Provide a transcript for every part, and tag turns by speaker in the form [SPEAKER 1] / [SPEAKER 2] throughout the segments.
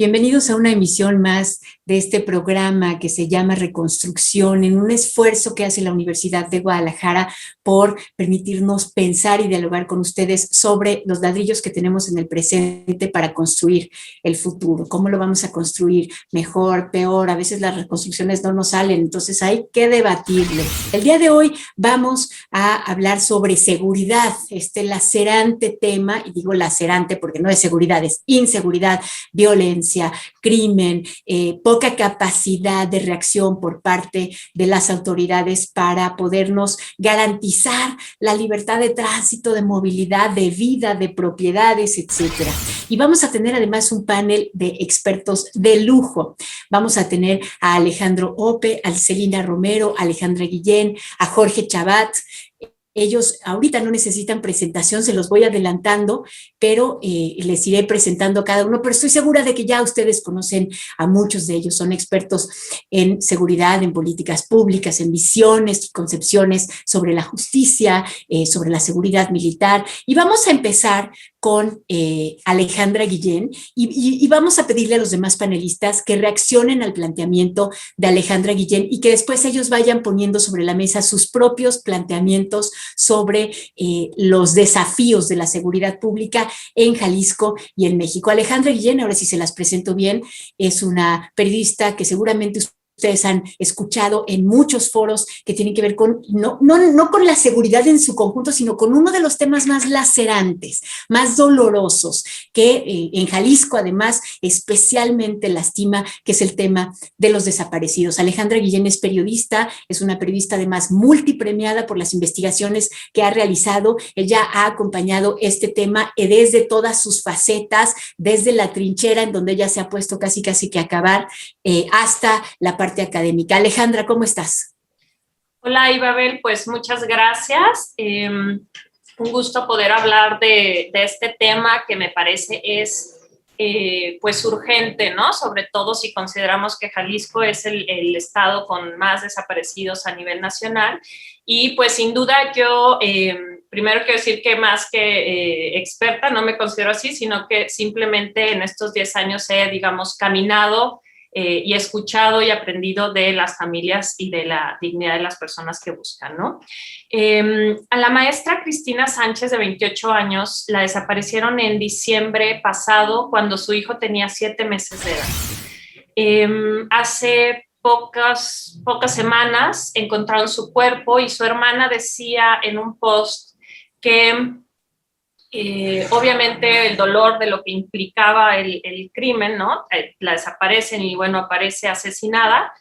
[SPEAKER 1] Bienvenidos a una emisión más de este programa que se llama Reconstrucción, en un esfuerzo que hace la Universidad de Guadalajara por permitirnos pensar y dialogar con ustedes sobre los ladrillos que tenemos en el presente para construir el futuro. ¿Cómo lo vamos a construir? ¿Mejor, peor? A veces las reconstrucciones no nos salen, entonces hay que debatirle. El día de hoy vamos a hablar sobre seguridad, este lacerante tema, y digo lacerante porque no es seguridad, es inseguridad, violencia, crimen, poca capacidad de reacción por parte de las autoridades para podernos garantizar la libertad de tránsito, de movilidad, de vida, de propiedades, etcétera. Y vamos a tener además un panel de expertos de lujo. Vamos a tener a Alejandro Ope, a Celina Romero, a Alejandra Guillén, a Jorge Chabat. Ellos ahorita no necesitan presentación, se los voy adelantando, pero les iré presentando a cada uno, pero estoy segura de que ya ustedes conocen a muchos de ellos, son expertos en seguridad, en políticas públicas, en visiones y concepciones sobre la justicia, sobre la seguridad militar. Y vamos a empezar con Alejandra Guillén y vamos a pedirle a los demás panelistas que reaccionen al planteamiento de Alejandra Guillén y que después ellos vayan poniendo sobre la mesa sus propios planteamientos sobre los desafíos de la seguridad pública en Jalisco y en México. Alejandra Guillén, ahora sí se las presento bien, es una periodista que seguramente ustedes han escuchado en muchos foros que tienen que ver con, no con la seguridad en su conjunto, sino con uno de los temas más lacerantes, más dolorosos, que en Jalisco además especialmente lastima, que es el tema de los desaparecidos. Alejandra Guillén es periodista, es una periodista además multipremiada por las investigaciones que ha realizado. Ella ha acompañado este tema desde todas sus facetas, desde la trinchera en donde ella se ha puesto casi que a acabar, hasta la parte académica. Alejandra, ¿cómo estás?
[SPEAKER 2] Hola, Ibabel, pues muchas gracias. Un gusto poder hablar de este tema que me parece es pues urgente, ¿no? Sobre todo si consideramos que Jalisco es el estado con más desaparecidos a nivel nacional. Y pues sin duda yo primero quiero decir que más que experta, no me considero así, sino que simplemente en estos 10 años he, digamos, caminado y he escuchado y aprendido de las familias y de la dignidad de las personas que buscan, ¿no? A la maestra Cristina Sánchez, de 28 años, la desaparecieron en diciembre pasado, cuando su hijo tenía 7 meses de edad. Hace pocas semanas encontraron su cuerpo y su hermana decía en un post que obviamente el dolor de lo que implicaba el crimen, ¿no? La desaparecen y bueno, aparece asesinada.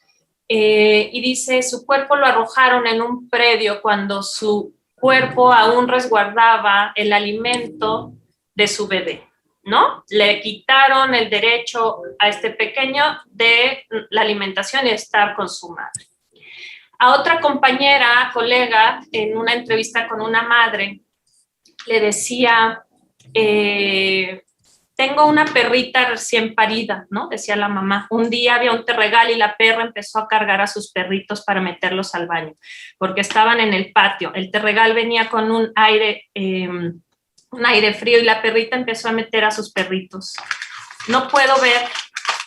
[SPEAKER 2] Y dice, su cuerpo lo arrojaron en un predio cuando su cuerpo aún resguardaba el alimento de su bebé, ¿no? Le quitaron el derecho a este pequeño de la alimentación y estar con su madre. A otra compañera, colega, en una entrevista con una madre, le decía, tengo una perrita recién parida, ¿no? Decía la mamá. Un día había un terregal y la perra empezó a cargar a sus perritos para meterlos al baño, porque estaban en el patio. El terregal venía con un aire frío y la perrita empezó a meter a sus perritos. No puedo ver,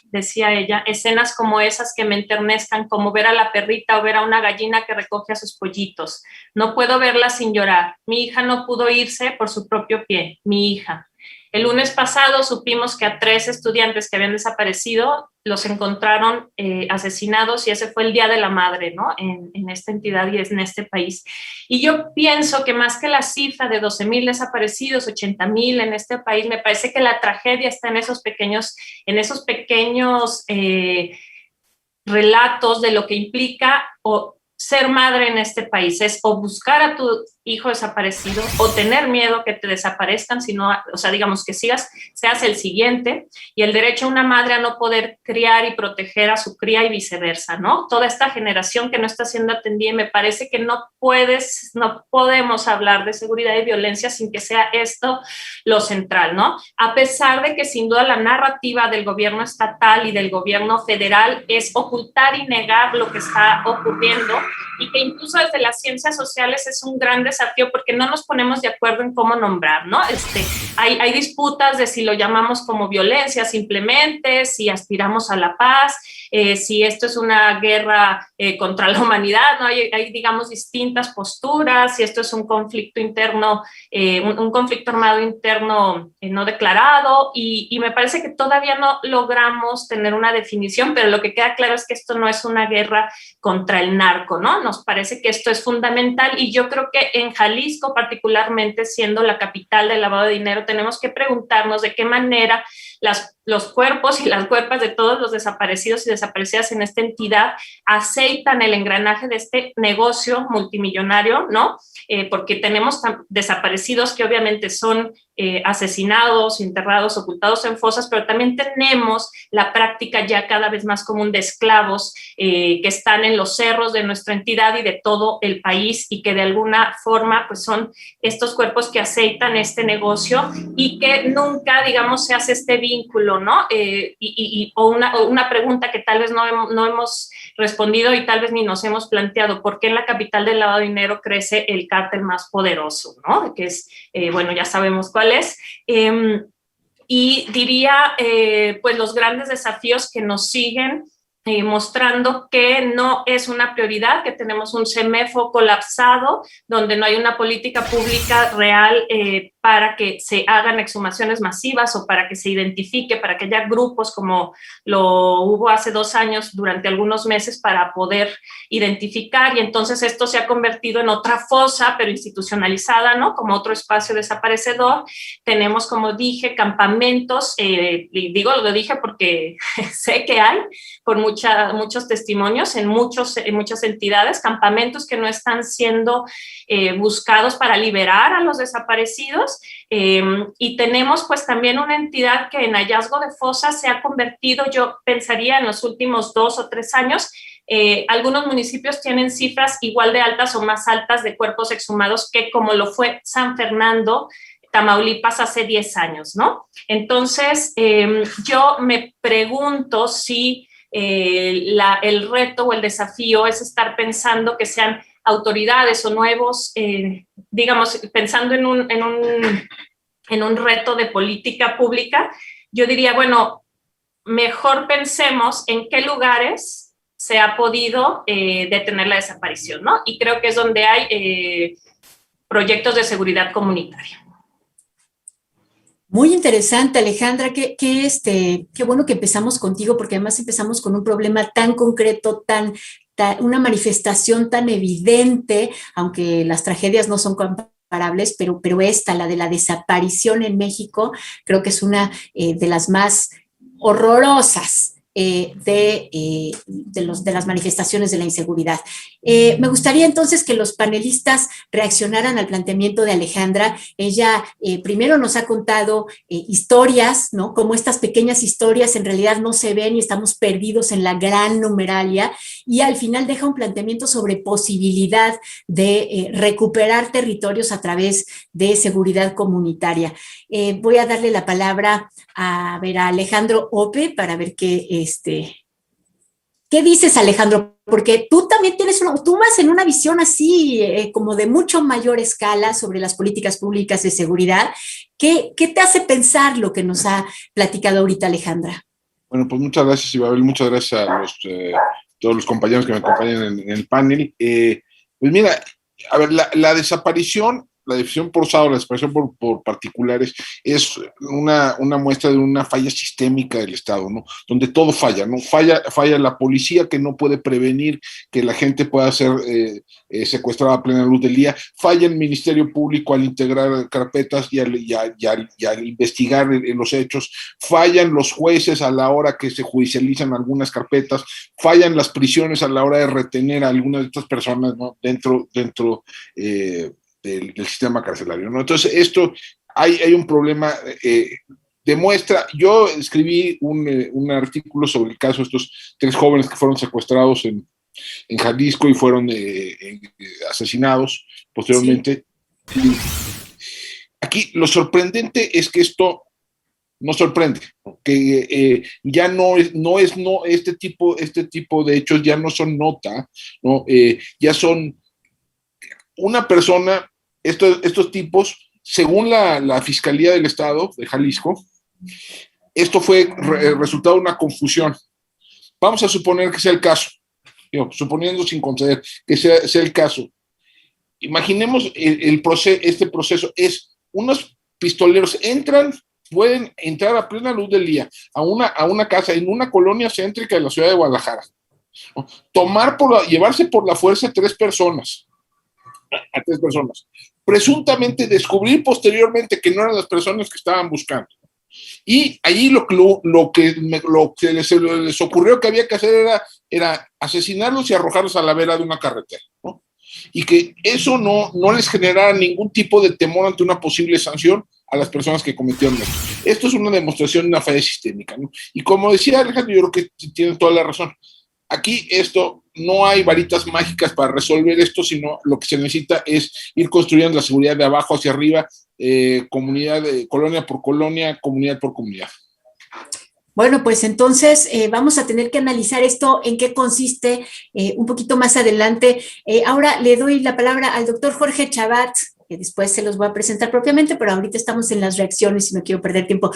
[SPEAKER 2] decía ella, escenas como esas que me enternezcan, como ver a la perrita o ver a una gallina que recoge a sus pollitos. No puedo verla sin llorar. Mi hija no pudo irse por su propio pie, mi hija. El lunes pasado supimos que a 3 estudiantes que habían desaparecido los encontraron asesinados y ese fue el Día de la Madre, ¿no? En esta entidad y en este país. Y yo pienso que más que la cifra de 12,000 desaparecidos, 80,000 en este país, me parece que la tragedia está en esos pequeños relatos de lo que implica ser madre en este país. Es o buscar a tu hijo desaparecido o tener miedo que te desaparezcan, sino, o sea, digamos que seas el siguiente, y el derecho a una madre a no poder criar y proteger a su cría y viceversa, ¿no? Toda esta generación que no está siendo atendida, y me parece que no podemos hablar de seguridad y violencia sin que sea esto lo central, ¿no? A pesar de que sin duda la narrativa del gobierno estatal y del gobierno federal es ocultar y negar lo que está ocurriendo, y que incluso desde las ciencias sociales es un gran desafío desafío porque no nos ponemos de acuerdo en cómo nombrar, ¿no? Hay disputas de si lo llamamos como violencia simplemente, si aspiramos a la paz, si esto es una guerra contra la humanidad, ¿no? Hay, digamos, distintas posturas, si esto es un conflicto interno, un conflicto armado interno no declarado, y me parece que todavía no logramos tener una definición, pero lo que queda claro es que esto no es una guerra contra el narco, ¿no? Nos parece que esto es fundamental, y yo creo que en Jalisco, particularmente siendo la capital del lavado de dinero, tenemos que preguntarnos de qué manera los cuerpos y las cuerpas de todos los desaparecidos y desaparecidas en esta entidad aceitan el engranaje de este negocio multimillonario, ¿no? Porque tenemos desaparecidos que obviamente son asesinados, enterrados, ocultados en fosas, pero también tenemos la práctica ya cada vez más común de esclavos que están en los cerros de nuestra entidad y de todo el país, y que de alguna forma pues son estos cuerpos que aceitan este negocio y que nunca, digamos, se hace este vínculo, ¿no? O una pregunta que tal vez no hemos respondido y tal vez ni nos hemos planteado: ¿por qué en la capital del lavado de dinero crece el cártel más poderoso, ¿no? Que es, bueno, ya sabemos cuál es. Y diría, pues, los grandes desafíos que nos siguen mostrando que no es una prioridad, que tenemos un CEMEFO colapsado, donde no hay una política pública real para que se hagan exhumaciones masivas o para que se identifique, para que haya grupos como lo hubo hace 2 años durante algunos meses para poder identificar, y entonces esto se ha convertido en otra fosa, pero institucionalizada, ¿no? Como otro espacio desaparecedor. Tenemos, como dije, campamentos, lo dije porque sé que hay, por muchos testimonios en muchas entidades, campamentos que no están siendo buscados para liberar a los desaparecidos. Y tenemos pues también una entidad que en hallazgo de fosas se ha convertido, yo pensaría, en los últimos 2 o 3 años, algunos municipios tienen cifras igual de altas o más altas de cuerpos exhumados que como lo fue San Fernando, Tamaulipas, hace 10 años, ¿no? Entonces, yo me pregunto si el reto o el desafío es estar pensando que sean autoridades o nuevos, digamos, pensando en un reto de política pública. Yo diría, bueno, mejor pensemos en qué lugares se ha podido detener la desaparición, ¿no? Y creo que es donde hay proyectos de seguridad comunitaria.
[SPEAKER 1] Muy interesante, Alejandra, qué bueno que empezamos contigo, porque además empezamos con un problema tan concreto, una manifestación tan evidente, aunque las tragedias no son comparables, pero esta, la de la desaparición en México, creo que es una de las más horrorosas de las manifestaciones de la inseguridad. Me gustaría entonces que los panelistas reaccionaran al planteamiento de Alejandra. Ella primero nos ha contado historias, ¿no? Como estas pequeñas historias en realidad no se ven y estamos perdidos en la gran numeralia, y al final deja un planteamiento sobre posibilidad de recuperar territorios a través de seguridad comunitaria. Voy a darle la palabra a Alejandro Ope para ver ¿qué dices, Alejandro? Porque tú también tú vas en una visión así, como de mucho mayor escala sobre las políticas públicas de seguridad. ¿Qué te hace pensar lo que nos ha platicado ahorita Alejandra?
[SPEAKER 3] Bueno, pues muchas gracias, Ibabel, muchas gracias a todos los compañeros que me acompañan en el panel. Pues mira, a ver, la desaparición, la desaparición forzada o la desaparición por particulares es una muestra de una falla sistémica del Estado, ¿no? Donde todo falla, ¿no? Falla la policía, que no puede prevenir que la gente pueda ser secuestrada a plena luz del día. Falla el Ministerio Público al integrar carpetas y al investigar los hechos. Fallan los jueces a la hora que se judicializan algunas carpetas. Fallan las prisiones a la hora de retener a algunas de estas personas, ¿no? dentro del sistema carcelario, ¿no? Entonces, hay un problema, demuestra, yo escribí un artículo sobre el caso de estos 3 jóvenes que fueron secuestrados en Jalisco y fueron asesinados posteriormente. Sí. Aquí lo sorprendente es que esto no sorprende, que ya este tipo de hechos ya no son nota, ¿no? Ya son una persona estos tipos, según la Fiscalía del Estado de Jalisco, esto fue resultado de una confusión. Vamos a suponer que sea el caso, suponiendo sin conceder que sea el caso. Imaginemos este proceso es unos pistoleros pueden entrar a plena luz del día a una casa en una colonia céntrica de la ciudad de Guadalajara, llevarse por la fuerza a tres personas, presuntamente descubrir posteriormente que no eran las personas que estaban buscando. Y allí lo que les ocurrió que había que hacer era asesinarlos y arrojarlos a la vera de una carretera, ¿no? Y que eso no les generara ningún tipo de temor ante una posible sanción a las personas que cometieron esto. Esto es una demostración de una falla sistémica, ¿no? Y como decía Alejandro, yo creo que tiene toda la razón. Aquí no hay varitas mágicas para resolver esto, sino lo que se necesita es ir construyendo la seguridad de abajo hacia arriba, colonia por colonia, comunidad por comunidad.
[SPEAKER 1] Bueno, pues entonces vamos a tener que analizar esto, en qué consiste un poquito más adelante. Ahora le doy la palabra al doctor Jorge Chabat, que después se los voy a presentar propiamente, pero ahorita estamos en las reacciones y no quiero perder tiempo.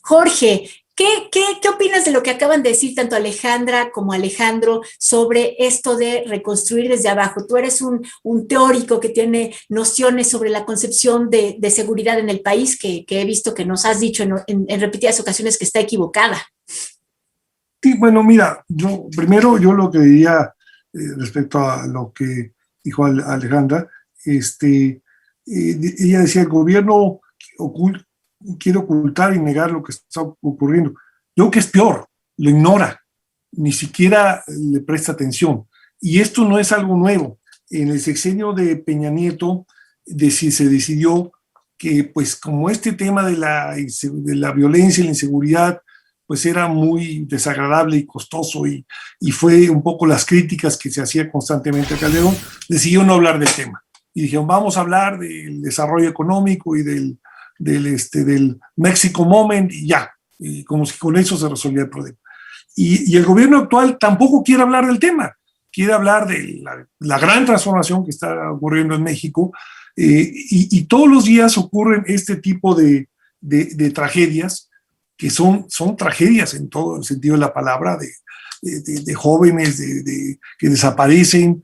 [SPEAKER 1] Jorge, ¿qué opinas de lo que acaban de decir tanto Alejandra como Alejandro sobre esto de reconstruir desde abajo? Tú eres un teórico que tiene nociones sobre la concepción de seguridad en el país, que he visto que nos has dicho en repetidas ocasiones que está equivocada.
[SPEAKER 4] Sí, bueno, mira, yo lo que diría respecto a lo que dijo Alejandra, ella decía, el gobierno quiere ocultar y negar lo que está ocurriendo. Yo creo que es peor, lo ignora, ni siquiera le presta atención. Y esto no es algo nuevo. En el sexenio de Peña Nieto se decidió que, pues, como este tema de la violencia y la inseguridad, pues era muy desagradable y costoso, y fue un poco las críticas que se hacía constantemente a Calderón, decidió no hablar del tema. Y dijeron, vamos a hablar del desarrollo económico y del Mexico Moment, y ya, y como si con eso se resolvía el problema. Y el gobierno actual tampoco quiere hablar del tema, quiere hablar de la gran transformación que está ocurriendo en México, y todos los días ocurren este tipo de tragedias, que son tragedias en todo el sentido de la palabra, de jóvenes que desaparecen,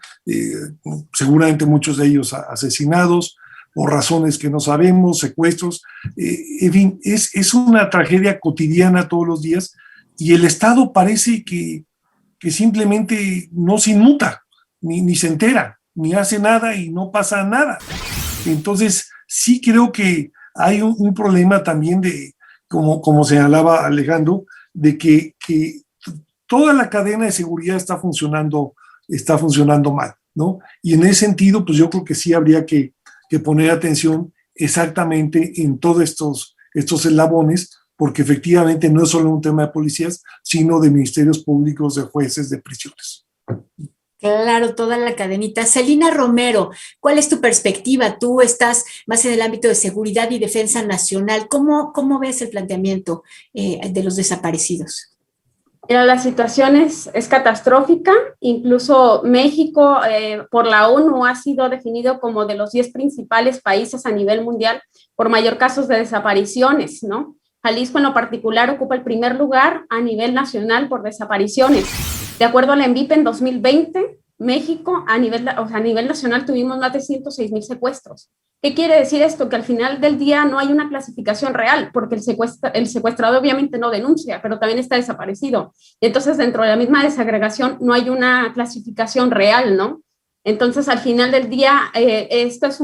[SPEAKER 4] seguramente muchos de ellos asesinados por razones que no sabemos, secuestros, en fin, es una tragedia cotidiana todos los días, y el Estado parece que simplemente no se inmuta, ni se entera, ni hace nada y no pasa nada. Entonces, sí creo que hay un problema también como señalaba Alejandro, de que toda la cadena de seguridad está funcionando mal, ¿no? Y en ese sentido, pues yo creo que sí habría que poner atención exactamente en todos estos eslabones, porque efectivamente no es solo un tema de policías, sino de ministerios públicos, de jueces, de prisiones.
[SPEAKER 1] Claro, toda la cadenita. Celina Romero, ¿cuál es tu perspectiva? Tú estás más en el ámbito de seguridad y defensa nacional. ¿Cómo ves el planteamiento de los desaparecidos?
[SPEAKER 5] Mira, la situación es catastrófica. Incluso México, por la ONU, ha sido definido como de los 10 principales países a nivel mundial por mayor casos de desapariciones, ¿no? Jalisco en lo particular ocupa el primer lugar a nivel nacional por desapariciones. De acuerdo a la ENVIP, en 2020, México a nivel nacional tuvimos más de 106,000 secuestros. ¿Qué quiere decir esto? Que al final del día no hay una clasificación real, porque el secuestrado obviamente no denuncia, pero también está desaparecido. Entonces, dentro de la misma desagregación no hay una clasificación real, ¿no? Entonces, al final del día, esto es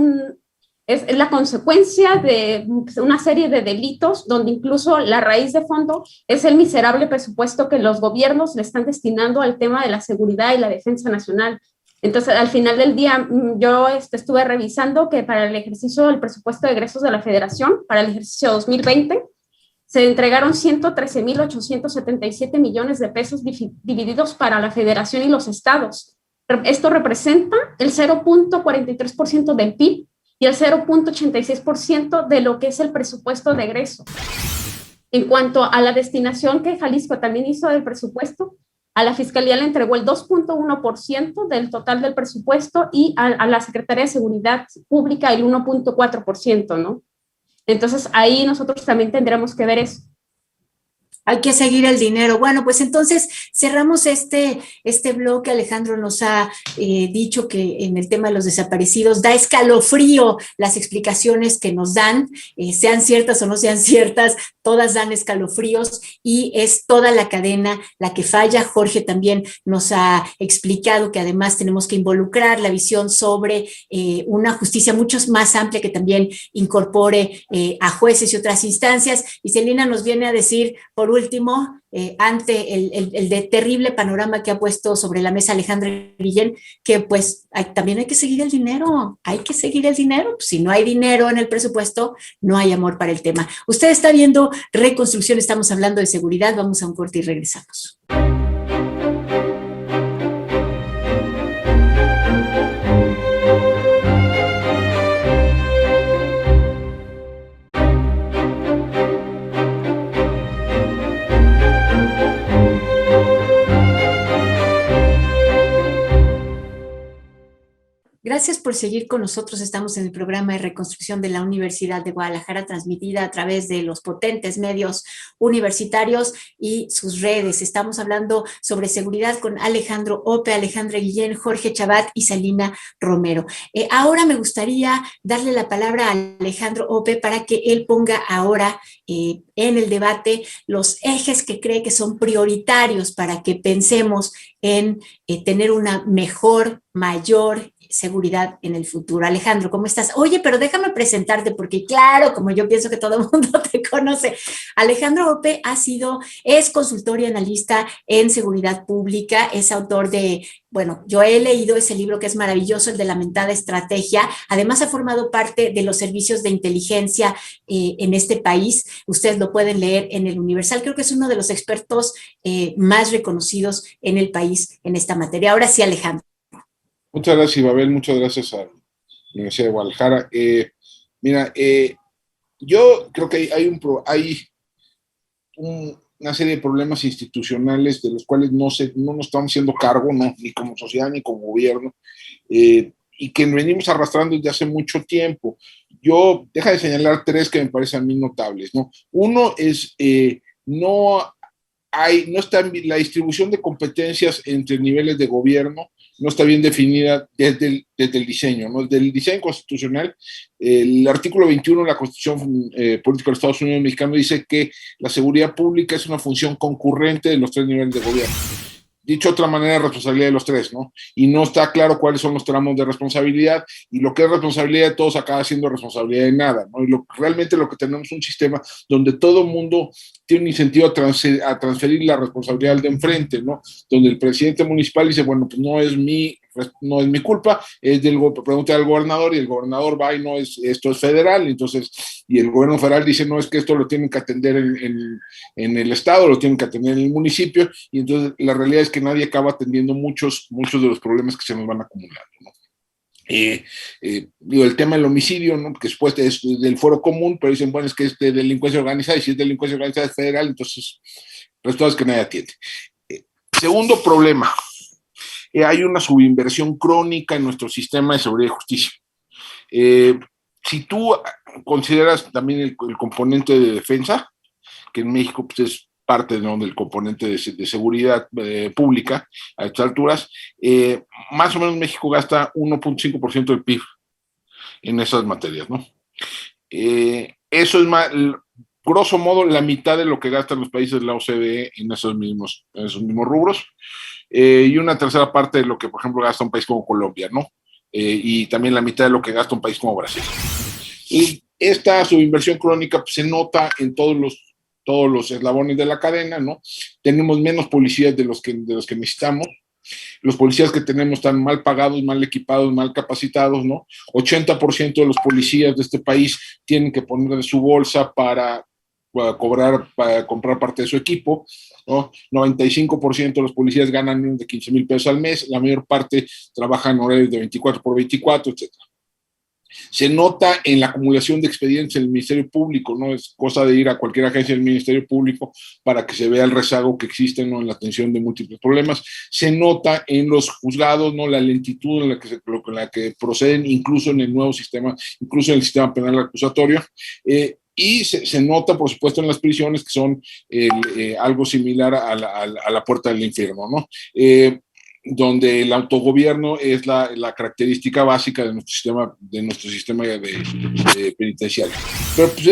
[SPEAKER 5] la consecuencia de una serie de delitos donde incluso la raíz de fondo es el miserable presupuesto que los gobiernos le están destinando al tema de la seguridad y la defensa nacional. Entonces, al final del día, yo estuve revisando que para el ejercicio del presupuesto de egresos de la Federación, para el ejercicio 2020, se entregaron 113,877 millones de pesos divididos para la Federación y los estados. Esto representa el 0.43% del PIB y el 0.86% de lo que es el presupuesto de egreso. En cuanto a la destinación que Jalisco también hizo del presupuesto, a la Fiscalía le entregó el 2.1% del total del presupuesto y a la Secretaría de Seguridad Pública el 1.4%, ¿no? Entonces, ahí nosotros también tendremos que ver eso.
[SPEAKER 1] Hay que seguir el dinero. Bueno, pues entonces cerramos este bloque. Alejandro nos ha dicho que en el tema de los desaparecidos da escalofrío las explicaciones que nos dan, sean ciertas o no sean ciertas, todas dan escalofríos y es toda la cadena la que falla. Jorge también nos ha explicado que además tenemos que involucrar la visión sobre una justicia mucho más amplia que también incorpore a jueces y otras instancias. Y Celina nos viene a decir, por último, ante el terrible panorama que ha puesto sobre la mesa Alejandra Guillén, que pues también hay que seguir el dinero, si no hay dinero en el presupuesto, no hay amor para el tema. Usted está viendo Reconstrucción, estamos hablando de seguridad, vamos a un corte y regresamos. Gracias por seguir con nosotros. Estamos en el programa de reconstrucción de la Universidad de Guadalajara, transmitida a través de los potentes medios universitarios y sus redes. Estamos hablando sobre seguridad con Alejandro Ope, Alejandra Guillén, Jorge Chabat y Celina Romero. Ahora me gustaría darle la palabra a Alejandro Ope para que él ponga ahora en el debate los ejes que cree que son prioritarios para que pensemos en tener una mejor, mayor seguridad en el futuro. Alejandro, ¿cómo estás? Oye, pero déjame presentarte porque claro, como yo pienso que todo el mundo te conoce, Alejandro Ope es consultor y analista en seguridad pública, es autor de, bueno, yo he leído ese libro que es maravilloso, el de la mentada estrategia, además ha formado parte de los servicios de inteligencia en este país, ustedes lo pueden leer en el Universal, creo que es uno de los expertos más reconocidos en el país en esta materia. Ahora sí, Alejandro.
[SPEAKER 3] Muchas gracias, Babel, muchas gracias a la Universidad de Guadalajara. Yo creo que hay una serie de problemas institucionales de los cuales no nos estamos haciendo cargo, no, ni como sociedad ni como gobierno, y que venimos arrastrando desde hace mucho tiempo. Deja de señalar tres que me parecen a mí notables, ¿no? Uno es, no está la distribución de competencias entre niveles de gobierno, no está bien definida desde el diseño, ¿no? Desde el diseño constitucional, el artículo 21 de la Constitución Política de los Estados Unidos Mexicanos dice que la seguridad pública es una función concurrente de los tres niveles de gobierno. Dicho de otra manera, responsabilidad de los tres, ¿no? Y no está claro cuáles son los tramos de responsabilidad, y lo que es responsabilidad de todos acaba siendo responsabilidad de nada, ¿no? Y realmente lo que tenemos es un sistema donde todo el mundo tiene un incentivo a transferir la responsabilidad al de enfrente, ¿no? Donde el presidente municipal dice, bueno, pues no es mi culpa, pregunta al gobernador, y el gobernador va y esto es federal, entonces, y el gobierno federal dice, no, es que esto lo tienen que atender en el estado, lo tienen que atender en el municipio, y entonces la realidad es que nadie acaba atendiendo muchos de los problemas que se nos van acumulando, ¿no? El tema del homicidio, ¿no? Que después es del fuero común, pero dicen, bueno, es que es de delincuencia organizada, y si es delincuencia organizada es federal, entonces, resultado es que nadie atiende. Segundo problema, hay una subinversión crónica en nuestro sistema de seguridad y justicia. Si tú consideras también el componente de defensa, que en México pues, es parte, ¿no?, del componente de seguridad pública a estas alturas, más o menos México gasta 1.5% del PIB en esas materias, ¿no? Eso es más, grosso modo, la mitad de lo que gastan los países de la OCDE en esos mismos rubros, y una tercera parte de lo que, por ejemplo, gasta un país como Colombia, ¿no? Y también la mitad de lo que gasta un país como Brasil. Y esta subinversión crónica pues, se nota en todos los eslabones de la cadena, ¿no? Tenemos menos policías de los que necesitamos. Los policías que tenemos están mal pagados, mal equipados, mal capacitados, ¿no? 80% de los policías de este país tienen que poner de su bolsa para comprar parte de su equipo, ¿no? 95% de los policías ganan menos de 15,000 pesos al mes, la mayor parte trabaja en horarios de 24 por 24, etc. Se nota en la acumulación de expedientes en el Ministerio Público, no es cosa de ir a cualquier agencia del Ministerio Público para que se vea el rezago que existe, ¿no?, en la atención de múltiples problemas. Se nota en los juzgados, ¿no?, la lentitud en la que proceden, incluso en el nuevo sistema, incluso en el sistema penal acusatorio. Y se nota, por supuesto, en las prisiones, que son algo similar a la puerta del infierno, ¿no? Donde el autogobierno es la característica básica de nuestro sistema penitenciario. Pero pues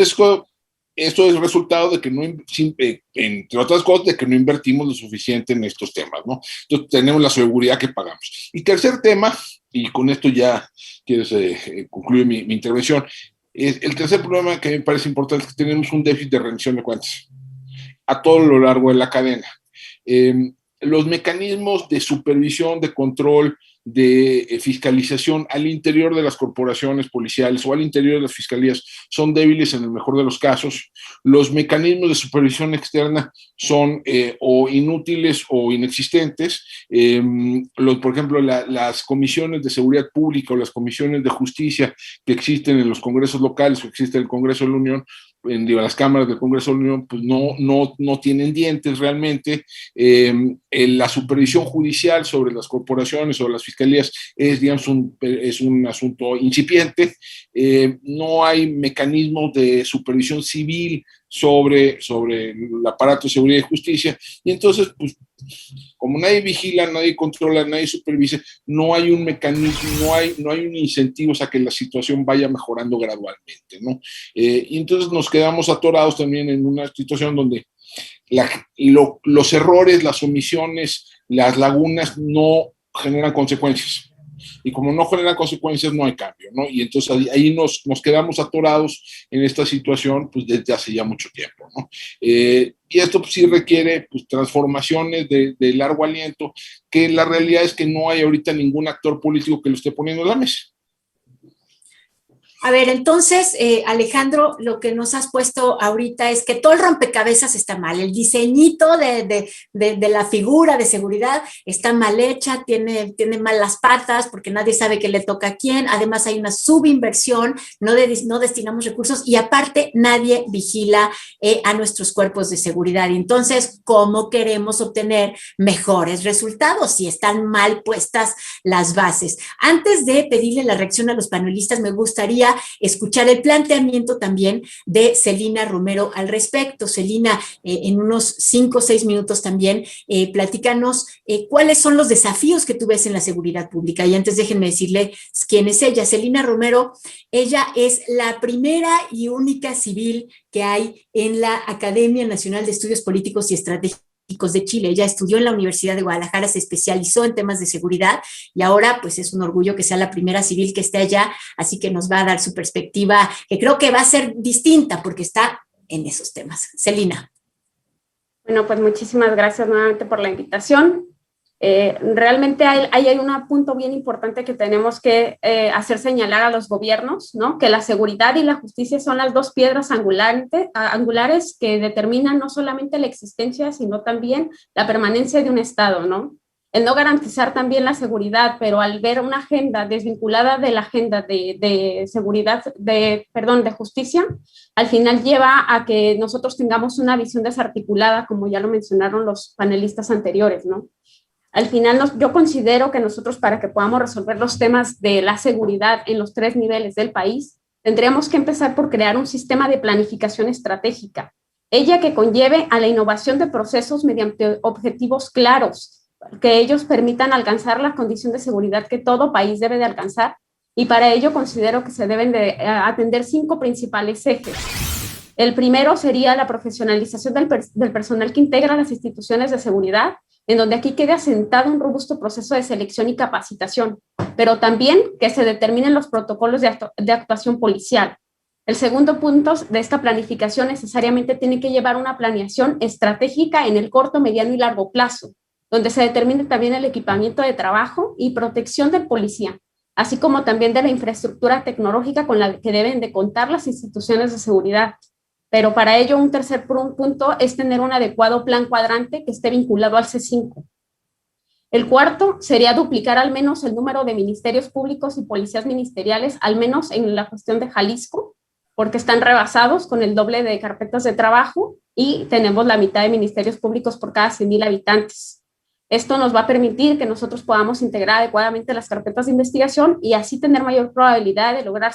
[SPEAKER 3] esto es resultado de que no, entre otras cosas, de que no invertimos lo suficiente en estos temas, ¿no? Entonces tenemos la seguridad que pagamos. Y tercer tema, y con esto ya quieres concluir mi intervención, el tercer problema que me parece importante es que tenemos un déficit de rendición de cuentas a todo lo largo de la cadena. Los mecanismos de supervisión, de control, de fiscalización al interior de las corporaciones policiales o al interior de las fiscalías son débiles en el mejor de los casos. Los mecanismos de supervisión externa son o inútiles o inexistentes. Por ejemplo, las comisiones de seguridad pública o las comisiones de justicia que existen en los congresos locales o existe en el Congreso de la Unión, las cámaras del Congreso de la Unión, pues no tienen dientes realmente. La supervisión judicial sobre las corporaciones o las fiscalías es un asunto incipiente. No hay mecanismos de supervisión civil sobre el aparato de seguridad y justicia, y entonces, pues, como nadie vigila, nadie controla, nadie supervisa, no hay un mecanismo, no hay un incentivo a que la situación vaya mejorando gradualmente, ¿no? Y entonces nos quedamos atorados también en una situación donde los errores, las omisiones, las lagunas no generan consecuencias. Y como no generan consecuencias, no hay cambio, ¿no? Y entonces ahí nos quedamos atorados en esta situación, pues, desde hace ya mucho tiempo, ¿no? Y esto, pues, sí requiere, pues, transformaciones de largo aliento, que la realidad es que no hay ahorita ningún actor político que lo esté poniendo en la mesa.
[SPEAKER 1] A ver, entonces, Alejandro, lo que nos has puesto ahorita es que todo el rompecabezas está mal. El diseñito de la figura de seguridad está mal hecha, tiene mal las patas porque nadie sabe qué le toca a quién. Además, hay una subinversión, no destinamos recursos y aparte nadie vigila a nuestros cuerpos de seguridad. Y entonces, ¿cómo queremos obtener mejores resultados si están mal puestas las bases? Antes de pedirle la reacción a los panelistas, me gustaría escuchar el planteamiento también de Celina Romero al respecto. Celina, en unos 5 o 6 minutos también, platícanos cuáles son los desafíos que tú ves en la seguridad pública. Y antes déjenme decirle quién es ella. Celina Romero, ella es la primera y única civil que hay en la Academia Nacional de Estudios Políticos y Estratégicos de Chile. Ella estudió en la Universidad de Guadalajara, se especializó en temas de seguridad y ahora pues es un orgullo que sea la primera civil que esté allá, así que nos va a dar su perspectiva, que creo que va a ser distinta porque está en esos temas. Celina.
[SPEAKER 5] Bueno, pues muchísimas gracias nuevamente por la invitación. Realmente hay un punto bien importante que tenemos que hacer señalar a los gobiernos, ¿no? Que la seguridad y la justicia son las dos piedras angulares que determinan no solamente la existencia, sino también la permanencia de un Estado, ¿no? El no garantizar también la seguridad, pero al ver una agenda desvinculada de la agenda de seguridad, de justicia, al final lleva a que nosotros tengamos una visión desarticulada, como ya lo mencionaron los panelistas anteriores, ¿no? Al final, yo considero que nosotros, para que podamos resolver los temas de la seguridad en los 3 niveles del país, tendríamos que empezar por crear un sistema de planificación estratégica, ella que conlleve a la innovación de procesos mediante objetivos claros, que ellos permitan alcanzar la condición de seguridad que todo país debe de alcanzar, y para ello considero que se deben de atender 5 principales ejes. El primero sería la profesionalización del personal que integra las instituciones de seguridad, en donde aquí quede asentado un robusto proceso de selección y capacitación, pero también que se determinen los protocolos de actuación policial. El segundo punto de esta planificación necesariamente tiene que llevar una planeación estratégica en el corto, mediano y largo plazo, donde se determine también el equipamiento de trabajo y protección del policía, así como también de la infraestructura tecnológica con la que deben de contar las instituciones de seguridad. Pero para ello un tercer punto es tener un adecuado plan cuadrante que esté vinculado al C5. El cuarto sería duplicar al menos el número de ministerios públicos y policías ministeriales, al menos en la cuestión de Jalisco, porque están rebasados con el doble de carpetas de trabajo y tenemos la mitad de ministerios públicos por cada 100,000 habitantes. Esto nos va a permitir que nosotros podamos integrar adecuadamente las carpetas de investigación y así tener mayor probabilidad de lograr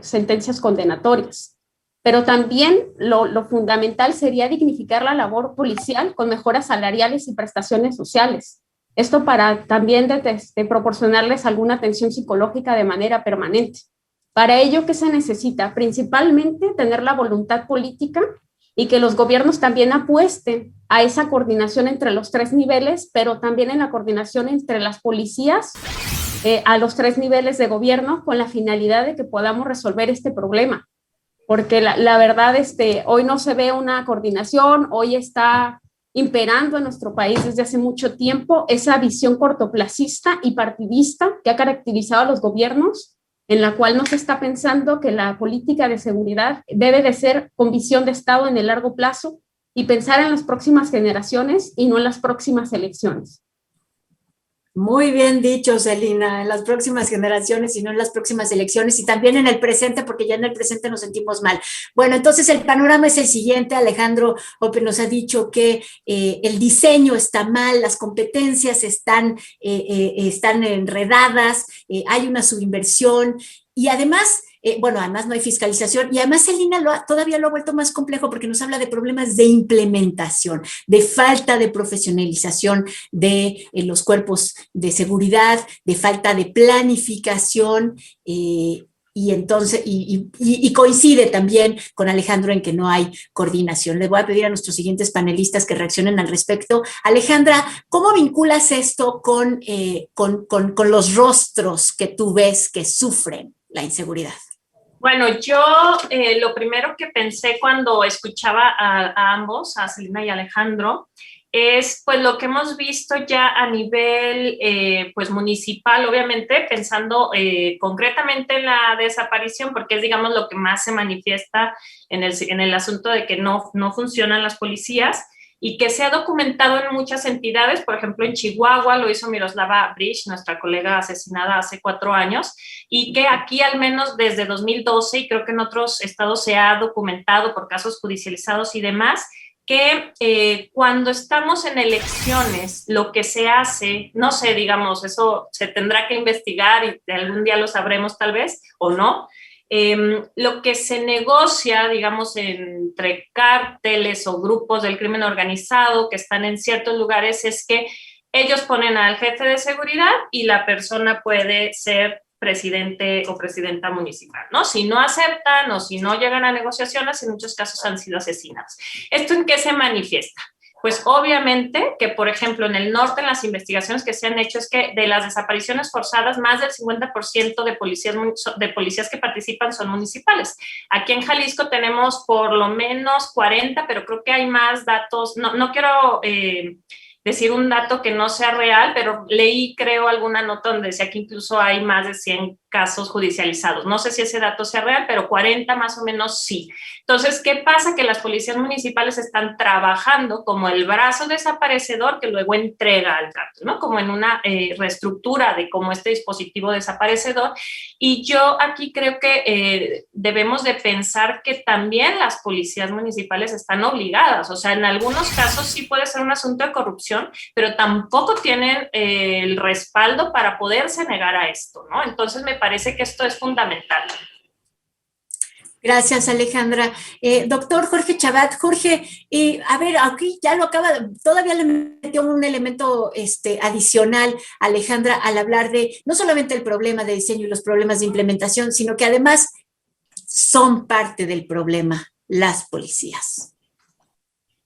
[SPEAKER 5] sentencias condenatorias. Pero también lo fundamental sería dignificar la labor policial con mejoras salariales y prestaciones sociales. Esto para también de proporcionarles alguna atención psicológica de manera permanente. Para ello, ¿qué se necesita? Principalmente tener la voluntad política y que los gobiernos también apuesten a esa coordinación entre los 3 niveles, pero también en la coordinación entre las policías a los 3 niveles de gobierno con la finalidad de que podamos resolver este problema. Porque la verdad, hoy no se ve una coordinación, hoy está imperando en nuestro país desde hace mucho tiempo esa visión cortoplacista y partidista que ha caracterizado a los gobiernos, en la cual no se está pensando que la política de seguridad debe de ser con visión de Estado en el largo plazo y pensar en las próximas generaciones y no en las próximas elecciones.
[SPEAKER 1] Muy bien dicho, Celina, en las próximas generaciones y no en las próximas elecciones, y también en el presente, porque ya en el presente nos sentimos mal. Bueno, entonces el panorama es el siguiente. Alejandro Ope nos ha dicho que el diseño está mal, las competencias están enredadas, hay una subinversión y además... además no hay fiscalización y además Celina todavía lo ha vuelto más complejo porque nos habla de problemas de implementación, de falta de profesionalización de los cuerpos de seguridad, de falta de planificación y entonces, y coincide también con Alejandro en que no hay coordinación. Les voy a pedir a nuestros siguientes panelistas que reaccionen al respecto. Alejandra, ¿cómo vinculas esto con los rostros que tú ves que sufren la inseguridad?
[SPEAKER 2] Bueno, yo lo primero que pensé cuando escuchaba a ambos, a Celina y Alejandro, es pues lo que hemos visto ya a nivel pues municipal, obviamente, pensando concretamente en la desaparición, porque es, digamos, lo que más se manifiesta en el asunto de que no funcionan las policías y que se ha documentado en muchas entidades. Por ejemplo, en Chihuahua lo hizo Miroslava Bridge, nuestra colega asesinada hace 4 años, y que aquí al menos desde 2012, y creo que en otros estados se ha documentado por casos judicializados y demás, que cuando estamos en elecciones, lo que se hace, no sé, digamos, eso se tendrá que investigar y algún día lo sabremos tal vez, o no, lo que se negocia, digamos, entre cárteles o grupos del crimen organizado que están en ciertos lugares es que ellos ponen al jefe de seguridad y la persona puede ser presidente o presidenta municipal, ¿no? Si no aceptan o si no llegan a negociaciones, en muchos casos han sido asesinados. ¿Esto en qué se manifiesta? Pues obviamente que, por ejemplo, en el norte, en las investigaciones que se han hecho, es que de las desapariciones forzadas, más del 50% de policías que participan son municipales. Aquí en Jalisco tenemos por lo menos 40, pero creo que hay más datos. No quiero decir un dato que no sea real, pero leí, creo, alguna nota donde decía que incluso hay más de 100 casos judicializados. No sé si ese dato sea real, pero 40 más o menos sí. Entonces, ¿qué pasa? Que las policías municipales están trabajando como el brazo desaparecedor que luego entrega al cártel, ¿no? Como en una reestructura de como este dispositivo desaparecedor. Y yo aquí creo que debemos de pensar que también las policías municipales están obligadas. O sea, en algunos casos sí puede ser un asunto de corrupción, pero tampoco tienen el respaldo para poderse negar a esto, ¿no? Entonces, me parece que esto es fundamental.
[SPEAKER 1] Gracias, Alejandra. Doctor Jorge Chabat. Jorge, a ver, aquí ya lo acaba, todavía le metió un elemento adicional a Alejandra al hablar de no solamente el problema de diseño y los problemas de implementación, sino que además son parte del problema las policías.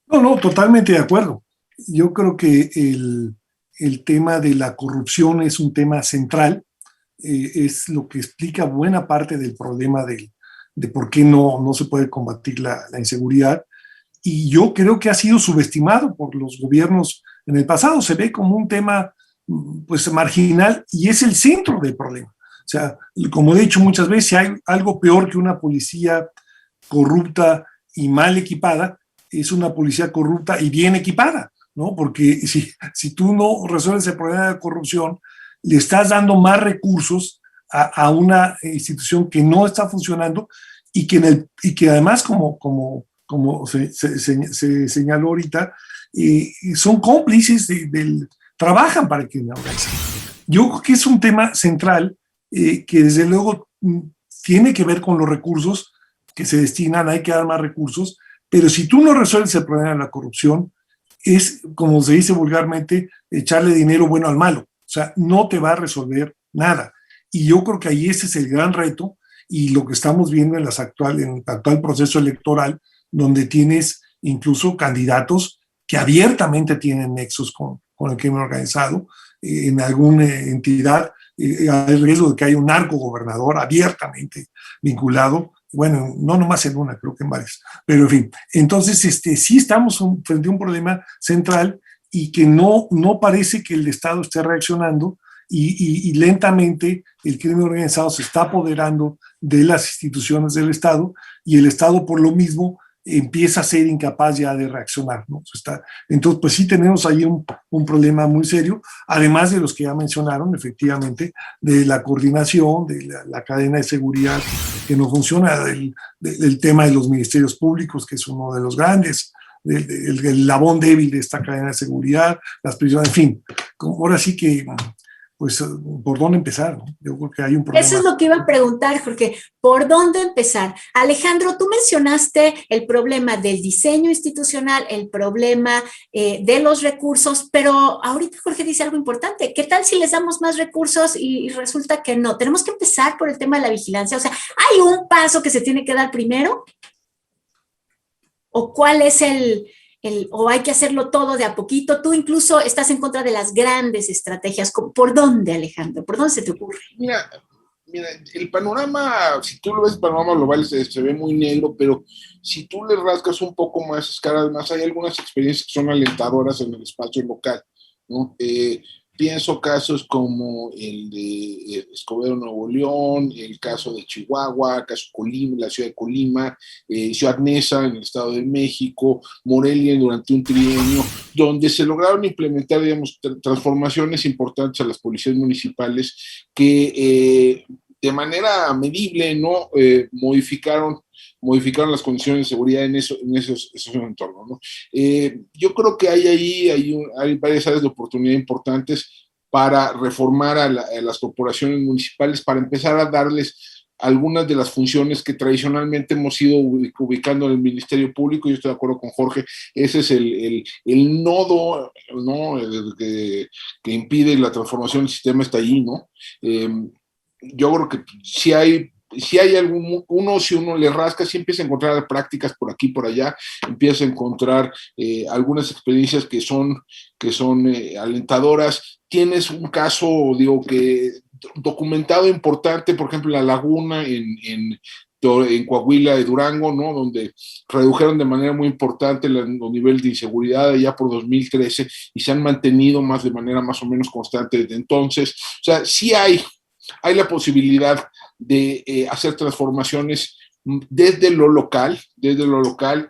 [SPEAKER 4] No, totalmente de acuerdo. Yo creo que el tema de la corrupción es un tema central, es lo que explica buena parte del problema de por qué no se puede combatir la inseguridad, y yo creo que ha sido subestimado por los gobiernos en el pasado. Se ve como un tema pues marginal y es el centro del problema. O sea, como he dicho muchas veces, si hay algo peor que una policía corrupta y mal equipada, es una policía corrupta y bien equipada. ¿no? Porque si tú no resuelves el problema de corrupción, le estás dando más recursos a una institución que no está funcionando y que además, como se señaló ahorita, son cómplices trabajan para el crimen organizado. Yo creo que es un tema central que desde luego tiene que ver con los recursos que se destinan, hay que dar más recursos, pero si tú no resuelves el problema de la corrupción, es, como se dice vulgarmente, echarle dinero bueno al malo. O sea, no te va a resolver nada. Y yo creo que ahí ese es el gran reto y lo que estamos viendo en el actual proceso electoral, donde tienes incluso candidatos que abiertamente tienen nexos con el crimen organizado. En alguna entidad hay riesgo de que haya un narcogobernador abiertamente vinculado. Bueno, no nomás en una, creo que en varias. Pero en fin, entonces sí estamos frente a un problema central y que no parece que el Estado esté reaccionando y lentamente el crimen organizado se está apoderando de las instituciones del Estado y el Estado por lo mismo empieza a ser incapaz ya de reaccionar, ¿no? Entonces, pues sí tenemos ahí un problema muy serio, además de los que ya mencionaron, efectivamente, de la coordinación, de la cadena de seguridad que no funciona, del tema de los ministerios públicos, que es uno de los grandes, el eslabón débil de esta cadena de seguridad, las prisiones, en fin, ahora sí que pues, ¿por dónde empezar? ¿No? Yo creo que hay un problema.
[SPEAKER 1] Eso es lo que iba a preguntar, Jorge, ¿por dónde empezar? Alejandro, tú mencionaste el problema del diseño institucional, el problema de los recursos, pero ahorita Jorge dice algo importante. ¿Qué tal si les damos más recursos y resulta que no? Tenemos que empezar por el tema de la vigilancia. O sea, ¿hay un paso que se tiene que dar primero? ¿O cuál es o hay que hacerlo todo de a poquito? Tú incluso estás en contra de las grandes estrategias. ¿Por dónde, Alejandro? ¿Por dónde se te ocurre?
[SPEAKER 3] Mira, el panorama, si tú lo ves, el panorama global se ve muy negro, pero si tú le rascas un poco más escala, además hay algunas experiencias que son alentadoras en el espacio local, ¿no? Pienso casos como el de Escobedo, Nuevo León, el caso de Chihuahua, el caso de Colima, la ciudad de Colima, Ciudad Neza en el Estado de México, Morelia durante un trienio, donde se lograron implementar, digamos, transformaciones importantes a las policías municipales que de manera medible, ¿no? Modificaron las condiciones de seguridad en esos entornos, ¿no? Yo creo que hay varias áreas de oportunidad importantes para reformar a las corporaciones municipales, para empezar a darles algunas de las funciones que tradicionalmente hemos ido ubicando en el Ministerio Público. Yo estoy de acuerdo con Jorge, ese es el nodo, ¿no? que impide la transformación del sistema, está allí, ¿no? Yo creo que si hay si uno le rasca, sí empieza a encontrar prácticas por aquí, por allá, empieza a encontrar algunas experiencias que son alentadoras. Tienes un caso, digo, que documentado importante, por ejemplo, en La Laguna, en Coahuila de Durango, ¿no? Donde redujeron de manera muy importante los niveles de inseguridad allá por 2013 y se han mantenido de manera más o menos constante desde entonces. O sea, sí hay la posibilidad de hacer transformaciones desde lo local